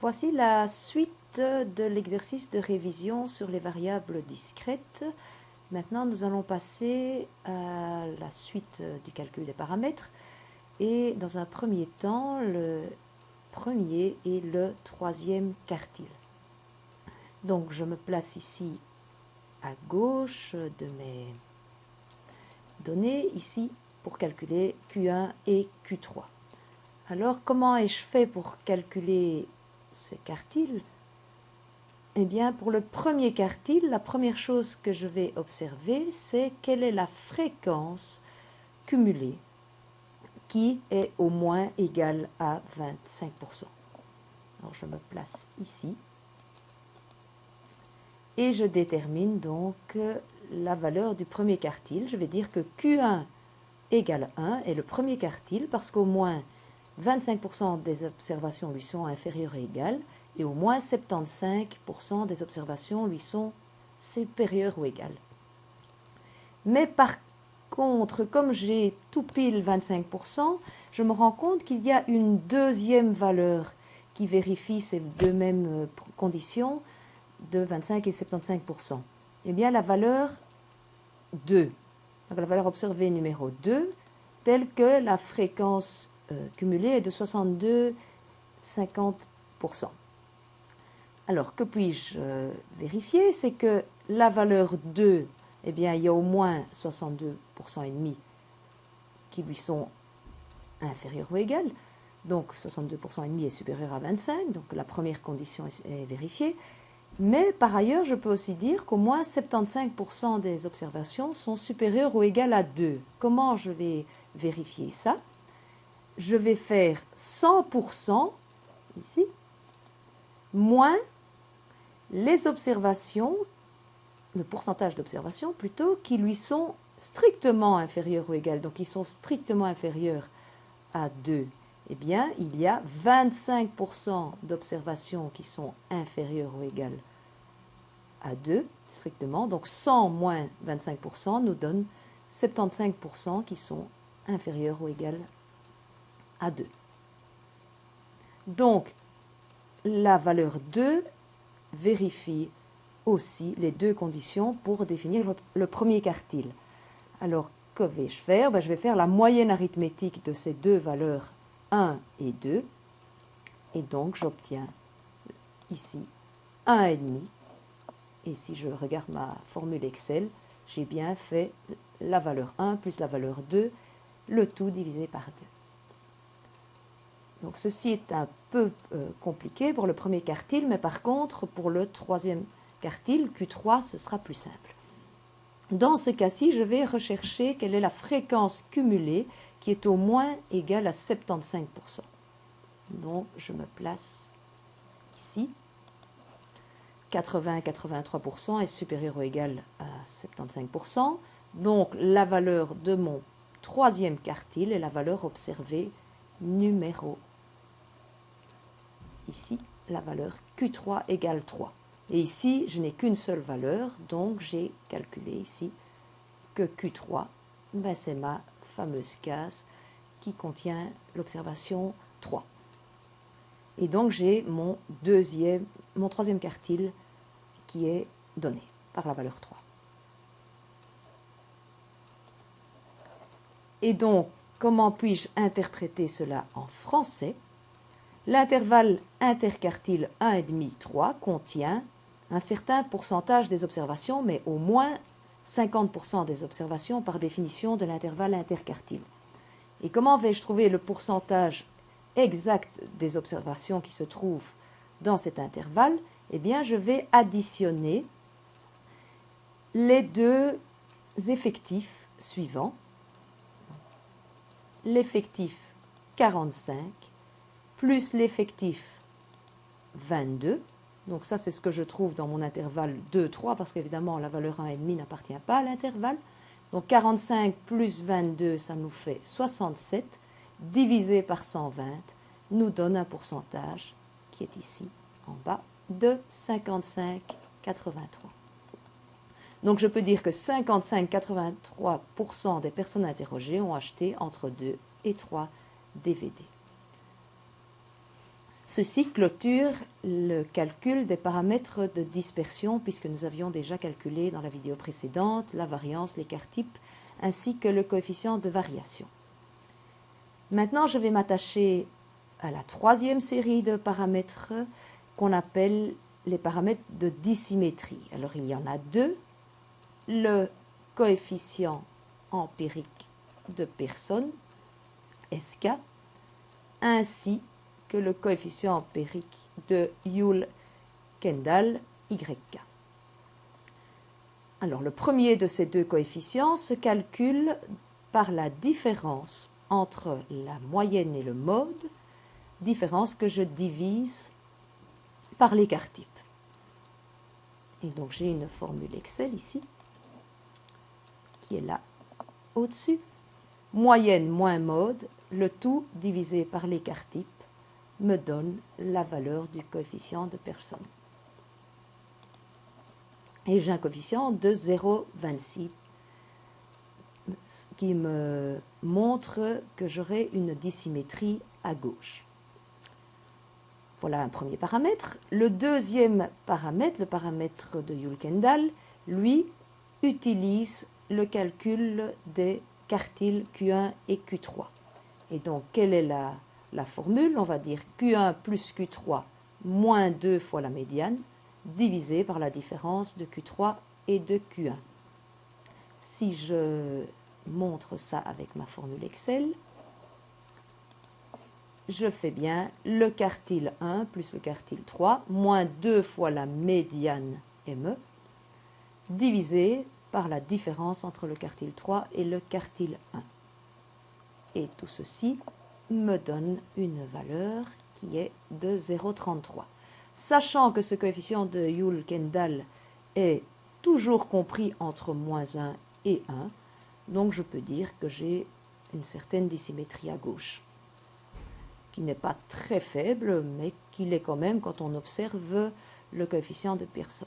Voici la suite de l'exercice de révision sur les variables discrètes. Maintenant, nous allons passer à la suite du calcul des paramètres. Et dans un premier temps, le premier et le troisième quartile. Donc, je me place ici à gauche de mes données, ici, pour calculer Q1 et Q3. Alors, comment ai-je fait pour calculer ces quartiles? Eh bien, pour le premier quartile, la première chose que je vais observer, c'est quelle est la fréquence cumulée qui est au moins égale à 25%. Alors, je me place ici et je détermine donc la valeur du premier quartile. Je vais dire que Q1 égale 1 est le premier quartile parce qu'au moins 25% des observations lui sont inférieures et égales et au moins 75% des observations lui sont supérieures ou égales. Mais par contre, comme j'ai tout pile 25%, je me rends compte qu'il y a une deuxième valeur qui vérifie ces deux mêmes conditions de 25 et 75%. Eh bien, la valeur 2, donc la valeur observée numéro 2, telle que la fréquence cumulée est de 62,50%. Alors, que puis-je vérifier? C'est que la valeur 2, eh bien, il y a au moins 62% et demi qui lui sont inférieurs ou égales. Donc, 62% et demi est supérieur à 25, donc la première condition est vérifiée. Mais par ailleurs, je peux aussi dire qu'au moins 75% des observations sont supérieures ou égales à 2. Comment je vais vérifier ça? Je vais faire 100% ici, moins les observations, le pourcentage d'observations plutôt, qui lui sont strictement inférieures ou égales, donc qui sont strictement inférieures à 2. Eh bien, il y a 25% d'observations qui sont inférieures ou égales à 2, strictement. Donc 100 moins 25% nous donne 75% qui sont inférieures ou égales à 2. Donc, la valeur 2 vérifie aussi les deux conditions pour définir le premier quartile. Alors, que vais-je faire? Je vais faire la moyenne arithmétique de ces deux valeurs 1 et 2. Et donc, j'obtiens ici 1,5. Et si je regarde ma formule Excel, j'ai bien fait la valeur 1 plus la valeur 2, le tout divisé par 2. Donc, ceci est un peu compliqué pour le premier quartile, mais par contre, pour le troisième quartile, Q3, ce sera plus simple. Dans ce cas-ci, je vais rechercher quelle est la fréquence cumulée qui est au moins égale à 75%. Donc, je me place ici. 80-83% est supérieur ou égal à 75%. Donc, la valeur de mon troisième quartile est la valeur observée numéro ici, la valeur Q3 égale 3. Et ici, je n'ai qu'une seule valeur, donc j'ai calculé ici que Q3, c'est ma fameuse case qui contient l'observation 3. Et donc j'ai mon troisième quartile qui est donné par la valeur 3. Et donc, comment puis-je interpréter cela en français? L'intervalle interquartile 1,5, 3 contient un certain pourcentage des observations, mais au moins 50% des observations par définition de l'intervalle interquartile. Et comment vais-je trouver le pourcentage exact des observations qui se trouvent dans cet intervalle? Eh bien, je vais additionner les deux effectifs suivants. L'effectif 45 plus l'effectif 22. Donc ça, c'est ce que je trouve dans mon intervalle 2, 3, parce qu'évidemment, la valeur 1,5 n'appartient pas à l'intervalle. Donc 45 plus 22, ça nous fait 67, divisé par 120, nous donne un pourcentage qui est ici, en bas, de 55,83. Donc je peux dire que 55,83% des personnes interrogées ont acheté entre 2 et 3 DVD. Ceci clôture le calcul des paramètres de dispersion puisque nous avions déjà calculé dans la vidéo précédente la variance, l'écart type ainsi que le coefficient de variation. Maintenant, je vais m'attacher à la troisième série de paramètres qu'on appelle les paramètres de dissymétrie. Alors, il y en a deux, le coefficient empirique de Pearson, SK, ainsi que le coefficient empirique de Joule-Kendall, YK. Alors, le premier de ces deux coefficients se calcule par la différence entre la moyenne et le mode, différence que je divise par l'écart type. Et donc, j'ai une formule Excel ici, qui est là, au-dessus. Moyenne moins mode, le tout divisé par l'écart type, me donne la valeur du coefficient de Pearson. Et j'ai un coefficient de 0,26 qui me montre que j'aurai une dissymétrie à gauche. Voilà un premier paramètre. Le deuxième paramètre, le paramètre de Joule-Kendall, lui, utilise le calcul des quartiles Q1 et Q3. Et donc, quelle est la formule? On va dire Q1 plus Q3 moins 2 fois la médiane, divisé par la différence de Q3 et de Q1. Si je montre ça avec ma formule Excel, je fais bien le quartile 1 plus le quartile 3 moins 2 fois la médiane ME, divisé par la différence entre le quartile 3 et le quartile 1. Et tout ceci me donne une valeur qui est de 0,33. Sachant que ce coefficient de Joule-Kendall est toujours compris entre moins 1 et 1, donc je peux dire que j'ai une certaine dissymétrie à gauche, qui n'est pas très faible, mais qui l'est quand même quand on observe le coefficient de Pearson.